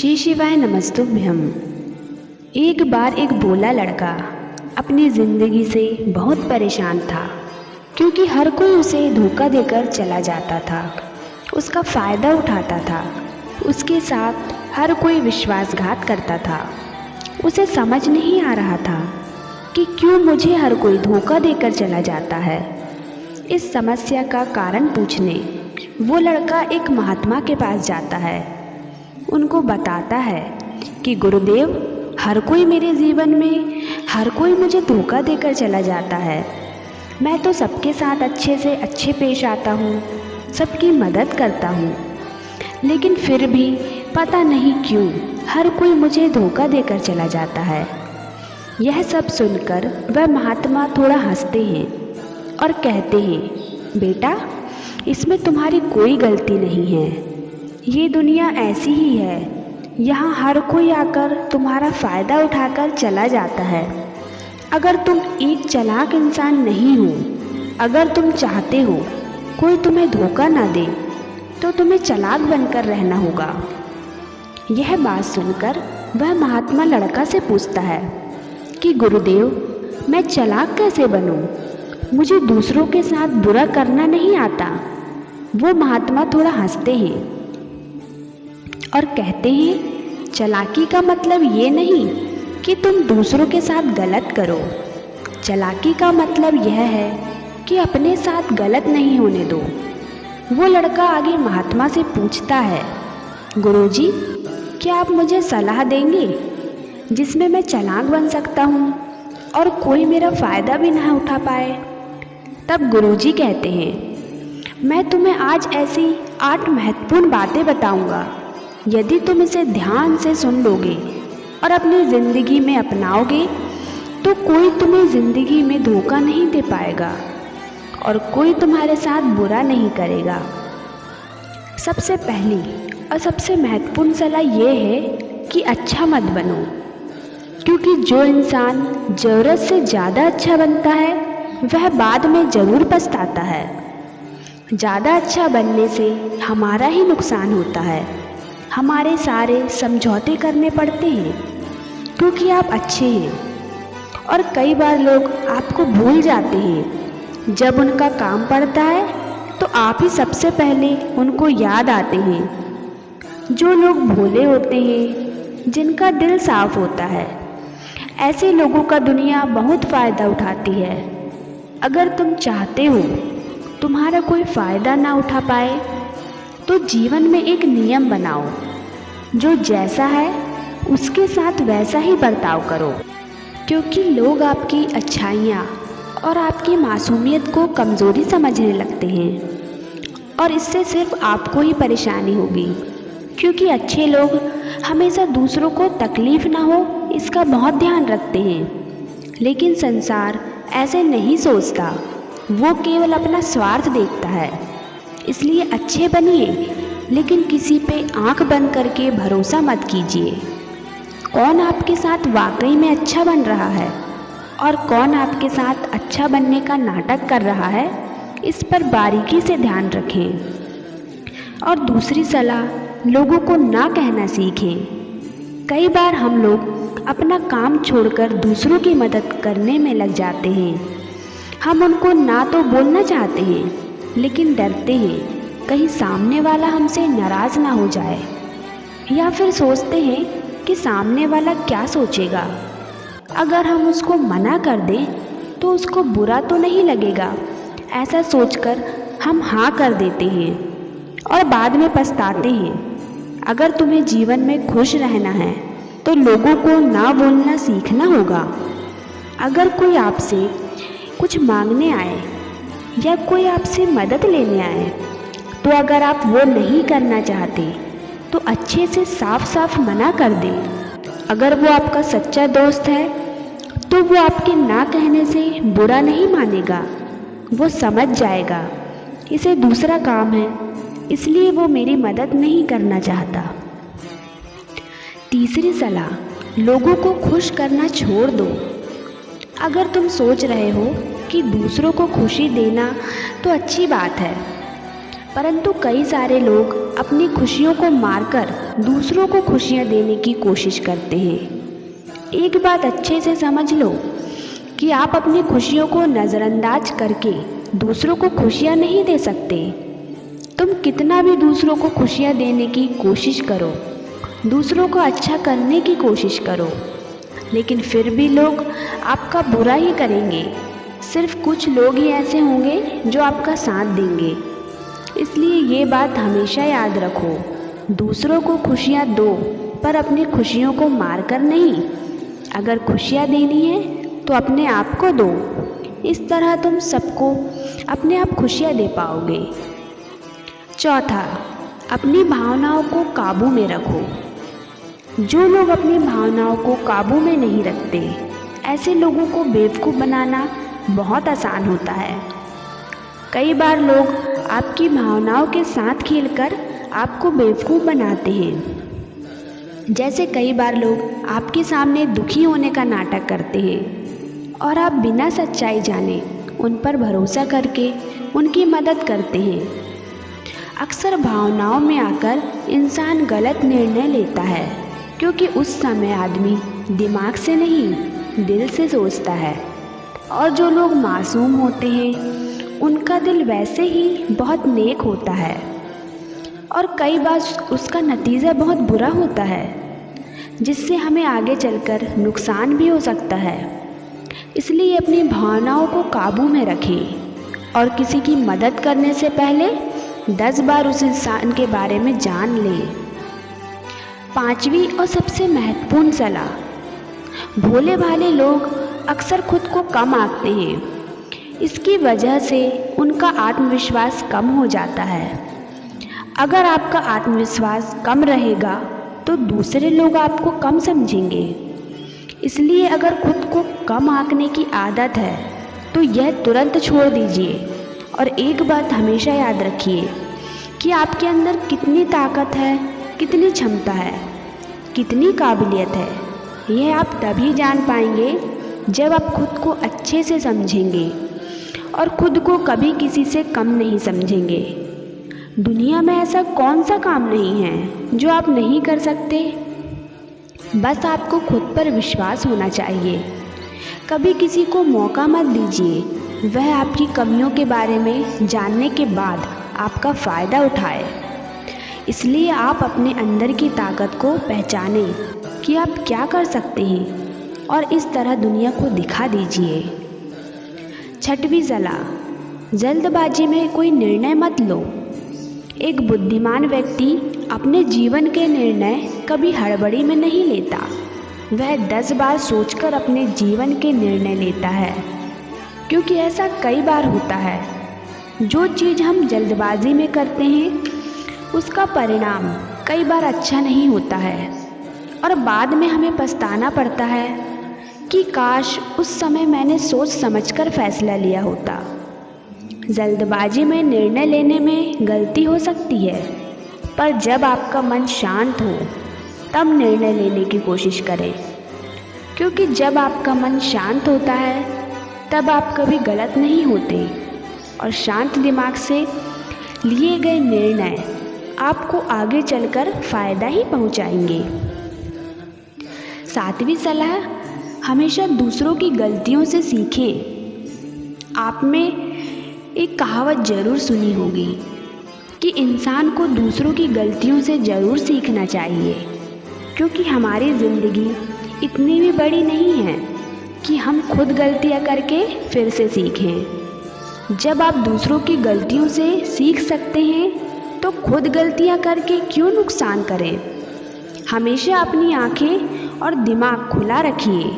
श्री शिवाय नमस्तुभ्यम। एक बार एक भोला लड़का अपनी ज़िंदगी से बहुत परेशान था, क्योंकि हर कोई उसे धोखा देकर चला जाता था, उसका फ़ायदा उठाता था, उसके साथ हर कोई विश्वासघात करता था। उसे समझ नहीं आ रहा था कि क्यों मुझे हर कोई धोखा देकर चला जाता है। इस समस्या का कारण पूछने वो लड़का एक महात्मा के पास जाता है। उनको बताता है कि गुरुदेव, हर कोई मेरे जीवन में हर कोई मुझे धोखा देकर चला जाता है। मैं तो सबके साथ अच्छे से अच्छे पेश आता हूँ, सबकी मदद करता हूँ, लेकिन फिर भी पता नहीं क्यों हर कोई मुझे धोखा देकर चला जाता है। यह सब सुनकर वह महात्मा थोड़ा हंसते हैं और कहते हैं, बेटा, इसमें तुम्हारी कोई गलती नहीं है। ये दुनिया ऐसी ही है, यहाँ हर कोई आकर तुम्हारा फ़ायदा उठाकर चला जाता है। अगर तुम एक चालाक इंसान नहीं हो, अगर तुम चाहते हो कोई तुम्हें धोखा ना दे, तो तुम्हें चालाक बनकर रहना होगा। यह बात सुनकर वह महात्मा लड़का से पूछता है कि गुरुदेव, मैं चालाक कैसे बनूं? मुझे दूसरों के साथ बुरा करना नहीं आता। वो महात्मा थोड़ा हंसते हैं और कहते हैं, चालाकी का मतलब ये नहीं कि तुम दूसरों के साथ गलत करो। चालाकी का मतलब यह है कि अपने साथ गलत नहीं होने दो। वो लड़का आगे महात्मा से पूछता है, गुरुजी, क्या आप मुझे सलाह देंगे जिसमें मैं चालाक बन सकता हूँ और कोई मेरा फ़ायदा भी ना उठा पाए? तब गुरुजी कहते हैं, मैं तुम्हें आज ऐसी 8 महत्वपूर्ण बातें बताऊँगा। यदि तुम इसे ध्यान से सुन लोगे और अपनी ज़िंदगी में अपनाओगे, तो कोई तुम्हें ज़िंदगी में धोखा नहीं दे पाएगा और कोई तुम्हारे साथ बुरा नहीं करेगा। सबसे पहली और सबसे महत्वपूर्ण सलाह ये है कि अच्छा मत बनो, क्योंकि जो इंसान ज़रूरत से ज़्यादा अच्छा बनता है वह बाद में ज़रूर पछताता है। ज़्यादा अच्छा बनने से हमारा ही नुकसान होता है। हमारे सारे समझौते करने पड़ते हैं क्योंकि आप अच्छे हैं, और कई बार लोग आपको भूल जाते हैं। जब उनका काम पड़ता है तो आप ही सबसे पहले उनको याद आते हैं। जो लोग भोले होते हैं, जिनका दिल साफ होता है, ऐसे लोगों का दुनिया बहुत फ़ायदा उठाती है। अगर तुम चाहते हो तुम्हारा कोई फ़ायदा ना उठा पाए, तो जीवन में एक नियम बनाओ, जो जैसा है उसके साथ वैसा ही बर्ताव करो, क्योंकि लोग आपकी अच्छाइयाँ और आपकी मासूमियत को कमज़ोरी समझने लगते हैं, और इससे सिर्फ आपको ही परेशानी होगी, क्योंकि अच्छे लोग हमेशा दूसरों को तकलीफ़ ना हो इसका बहुत ध्यान रखते हैं। लेकिन संसार ऐसे नहीं सोचता, वो केवल अपना स्वार्थ देखता है। इसलिए अच्छे बनिए, लेकिन किसी पे आंख बंद करके भरोसा मत कीजिए। कौन आपके साथ वाकई में अच्छा बन रहा है और कौन आपके साथ अच्छा बनने का नाटक कर रहा है, इस पर बारीकी से ध्यान रखें। और दूसरी सलाह, लोगों को ना कहना सीखें। कई बार हम लोग अपना काम छोड़कर दूसरों की मदद करने में लग जाते हैं। हम उनको ना तो बोलना चाहते हैं, लेकिन डरते हैं कहीं सामने वाला हमसे नाराज़ ना हो जाए, या फिर सोचते हैं कि सामने वाला क्या सोचेगा। अगर हम उसको मना कर दें तो उसको बुरा तो नहीं लगेगा, ऐसा सोचकर हम हाँ कर देते हैं और बाद में पछताते हैं। अगर तुम्हें जीवन में खुश रहना है तो लोगों को ना बोलना सीखना होगा। अगर कोई आपसे कुछ मांगने आए या कोई आपसे मदद लेने आए, तो अगर आप वो नहीं करना चाहते तो अच्छे से साफ साफ मना कर दें। अगर वो आपका सच्चा दोस्त है तो वो आपके ना कहने से बुरा नहीं मानेगा, वो समझ जाएगा इसे दूसरा काम है, इसलिए वो मेरी मदद नहीं करना चाहता। तीसरी सलाह, लोगों को खुश करना छोड़ दो। अगर तुम सोच रहे हो कि दूसरों को खुशी देना तो अच्छी बात है, परंतु कई सारे लोग अपनी खुशियों को मारकर दूसरों को खुशियाँ देने की कोशिश करते हैं। एक बात अच्छे से समझ लो कि आप अपनी खुशियों को नज़रअंदाज करके दूसरों को खुशियाँ नहीं दे सकते। तुम कितना भी दूसरों को खुशियाँ देने की कोशिश करो, दूसरों को अच्छा करने की कोशिश करो, लेकिन फिर भी लोग आपका बुरा ही करेंगे। सिर्फ कुछ लोग ही ऐसे होंगे जो आपका साथ देंगे। इसलिए ये बात हमेशा याद रखो, दूसरों को खुशियाँ दो पर अपनी खुशियों को मार कर नहीं। अगर खुशियाँ देनी है तो अपने आप को दो। इस तरह तुम सबको अपने आप खुशियाँ दे पाओगे। चौथा, अपनी भावनाओं को काबू में रखो। जो लोग अपनी भावनाओं को काबू में नहीं रखते, ऐसे लोगों को बेवकूफ़ बनाना बहुत आसान होता है। कई बार लोग आपकी भावनाओं के साथ खेलकर आपको बेवकूफ़ बनाते हैं। जैसे कई बार लोग आपके सामने दुखी होने का नाटक करते हैं और आप बिना सच्चाई जाने उन पर भरोसा करके उनकी मदद करते हैं। अक्सर भावनाओं में आकर इंसान गलत निर्णय लेता है, क्योंकि उस समय आदमी दिमाग से नहीं दिल से सोचता है। और जो लोग मासूम होते हैं उनका दिल वैसे ही बहुत नेक होता है और कई बार उसका नतीजा बहुत बुरा होता है, जिससे हमें आगे चलकर नुकसान भी हो सकता है। इसलिए अपनी भावनाओं को काबू में रखें और किसी की मदद करने से पहले 10 बार उस इंसान के बारे में जान लें। पांचवी और सबसे महत्वपूर्ण सलाह, भोले भाले लोग अक्सर खुद को कम आंकते हैं। इसकी वजह से उनका आत्मविश्वास कम हो जाता है। अगर आपका आत्मविश्वास कम रहेगा तो दूसरे लोग आपको कम समझेंगे। इसलिए अगर खुद को कम आंकने की आदत है तो यह तुरंत छोड़ दीजिए और एक बात हमेशा याद रखिए कि आपके अंदर कितनी ताकत है, कितनी क्षमता है, कितनी काबिलियत है। यह आप तभी जान पाएंगे जब आप खुद को अच्छे से समझेंगे और खुद को कभी किसी से कम नहीं समझेंगे। दुनिया में ऐसा कौन सा काम नहीं है जो आप नहीं कर सकते। बस आपको खुद पर विश्वास होना चाहिए। कभी किसी को मौका मत दीजिए वह आपकी कमियों के बारे में जानने के बाद आपका फ़ायदा उठाए। इसलिए आप अपने अंदर की ताकत को पहचानें कि आप क्या कर सकते हैं और इस तरह दुनिया को दिखा दीजिए। छठवीं सलाह, जल्दबाजी में कोई निर्णय मत लो। एक बुद्धिमान व्यक्ति अपने जीवन के निर्णय कभी हड़बड़ी में नहीं लेता। वह 10 बार सोचकर अपने जीवन के निर्णय लेता है, क्योंकि ऐसा कई बार होता है जो चीज़ हम जल्दबाजी में करते हैं उसका परिणाम कई बार अच्छा नहीं होता है और बाद में हमें पछताना पड़ता है कि काश उस समय मैंने सोच समझकर फैसला लिया होता। जल्दबाजी में निर्णय लेने में गलती हो सकती है, पर जब आपका मन शांत हो तब निर्णय लेने की कोशिश करें, क्योंकि जब आपका मन शांत होता है तब आप कभी गलत नहीं होते और शांत दिमाग से लिए गए निर्णय आपको आगे चलकर फ़ायदा ही पहुंचाएंगे। सातवीं सलाह, हमेशा दूसरों की गलतियों से सीखें। आप में एक कहावत ज़रूर सुनी होगी कि इंसान को दूसरों की गलतियों से ज़रूर सीखना चाहिए, क्योंकि हमारी ज़िंदगी इतनी भी बड़ी नहीं है कि हम खुद गलतियाँ करके फिर से सीखें। जब आप दूसरों की गलतियों से सीख सकते हैं तो खुद गलतियाँ करके क्यों नुकसान करें। हमेशा अपनी आँखें और दिमाग खुला रखिए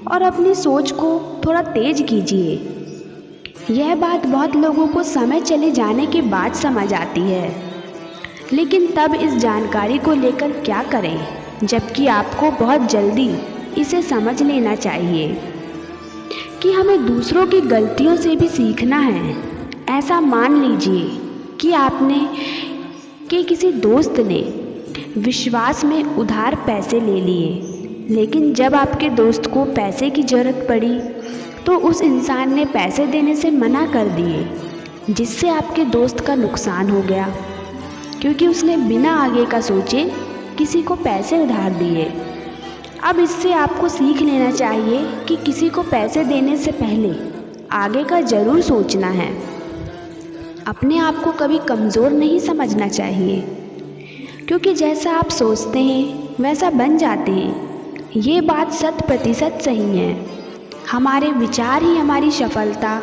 और अपनी सोच को थोड़ा तेज कीजिए। यह बात बहुत लोगों को समय चले जाने के बाद समझ आती है, लेकिन तब इस जानकारी को लेकर क्या करें, जबकि आपको बहुत जल्दी इसे समझ लेना चाहिए कि हमें दूसरों की गलतियों से भी सीखना है। ऐसा मान लीजिए कि आपने कि किसी दोस्त ने विश्वास में उधार पैसे ले लिए, लेकिन जब आपके दोस्त को पैसे की ज़रूरत पड़ी तो उस इंसान ने पैसे देने से मना कर दिए, जिससे आपके दोस्त का नुकसान हो गया, क्योंकि उसने बिना आगे का सोचे किसी को पैसे उधार दिए। अब इससे आपको सीख लेना चाहिए कि किसी को पैसे देने से पहले आगे का ज़रूर सोचना है। अपने आप को कभी कमज़ोर नहीं समझना चाहिए, क्योंकि जैसा आप सोचते हैं वैसा बन जाते हैं। ये बात 100% सही है। हमारे विचार ही हमारी सफलता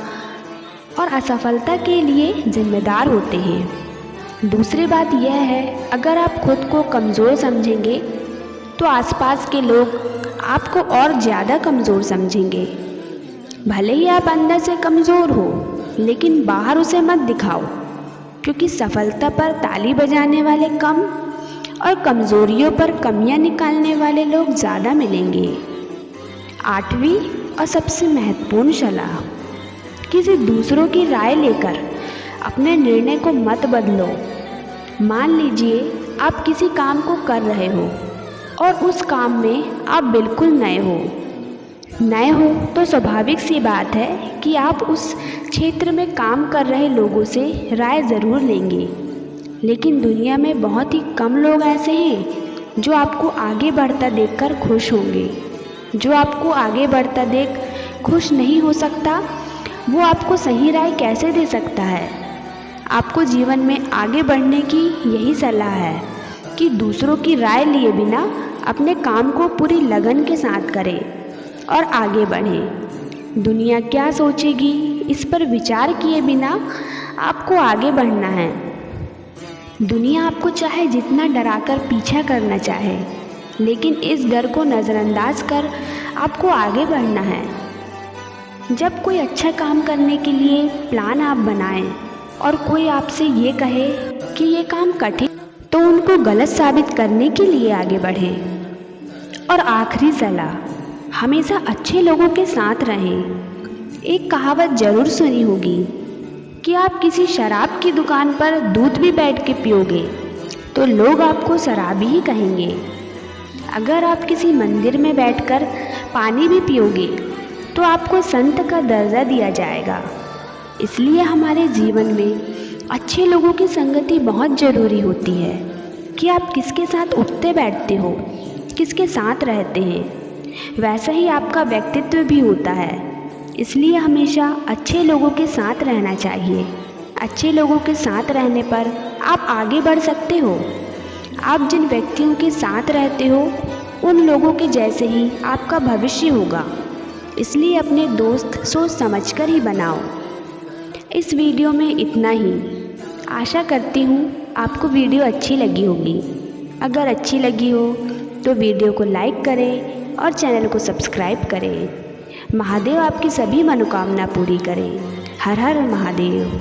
और असफलता के लिए जिम्मेदार होते हैं। दूसरी बात यह है, अगर आप खुद को कमज़ोर समझेंगे तो आसपास के लोग आपको और ज़्यादा कमज़ोर समझेंगे। भले ही आप अंदर से कमज़ोर हो, लेकिन बाहर उसे मत दिखाओ, क्योंकि सफलता पर ताली बजाने वाले कम और कमज़ोरियों पर कमियां निकालने वाले लोग ज़्यादा मिलेंगे। 8वीं और सबसे महत्वपूर्ण सलाह, किसी दूसरों की राय लेकर अपने निर्णय को मत बदलो। मान लीजिए आप किसी काम को कर रहे हो और उस काम में आप बिल्कुल नए हो तो स्वाभाविक सी बात है कि आप उस क्षेत्र में काम कर रहे लोगों से राय ज़रूर लेंगे। लेकिन दुनिया में बहुत ही कम लोग ऐसे हैं जो आपको आगे बढ़ता देखकर खुश होंगे। जो आपको आगे बढ़ता देख खुश नहीं हो सकता, वो आपको सही राय कैसे दे सकता है। आपको जीवन में आगे बढ़ने की यही सलाह है कि दूसरों की राय लिए बिना अपने काम को पूरी लगन के साथ करें और आगे बढ़ें। दुनिया क्या सोचेगी इस पर विचार किए बिना आपको आगे बढ़ना है। दुनिया आपको चाहे जितना डराकर पीछा करना चाहे, लेकिन इस डर को नज़रअंदाज कर आपको आगे बढ़ना है। जब कोई अच्छा काम करने के लिए प्लान आप बनाएं और कोई आपसे ये कहे कि ये काम कठिन, तो उनको गलत साबित करने के लिए आगे बढ़ें। और आखिरी सलाह, हमेशा अच्छे लोगों के साथ रहें। एक कहावत ज़रूर सुनी होगी कि आप किसी शराब की दुकान पर दूध भी बैठ के पियोगे तो लोग आपको शराबी ही कहेंगे। अगर आप किसी मंदिर में बैठकर पानी भी पियोगे तो आपको संत का दर्जा दिया जाएगा। इसलिए हमारे जीवन में अच्छे लोगों की संगति बहुत ज़रूरी होती है कि आप किसके साथ उठते बैठते हो, किसके साथ रहते हैं। वैसा ही आपका व्यक्तित्व भी होता है। इसलिए हमेशा अच्छे लोगों के साथ रहना चाहिए। अच्छे लोगों के साथ रहने पर आप आगे बढ़ सकते हो। आप जिन व्यक्तियों के साथ रहते हो उन लोगों के जैसे ही आपका भविष्य होगा। इसलिए अपने दोस्त सोच समझकर ही बनाओ। इस वीडियो में इतना ही। आशा करती हूँ आपको वीडियो अच्छी लगी होगी। अगर अच्छी लगी हो तो वीडियो को लाइक करें और चैनल को सब्सक्राइब करें। महादेव आपकी सभी मनोकामना पूरी करें। हर हर महादेव।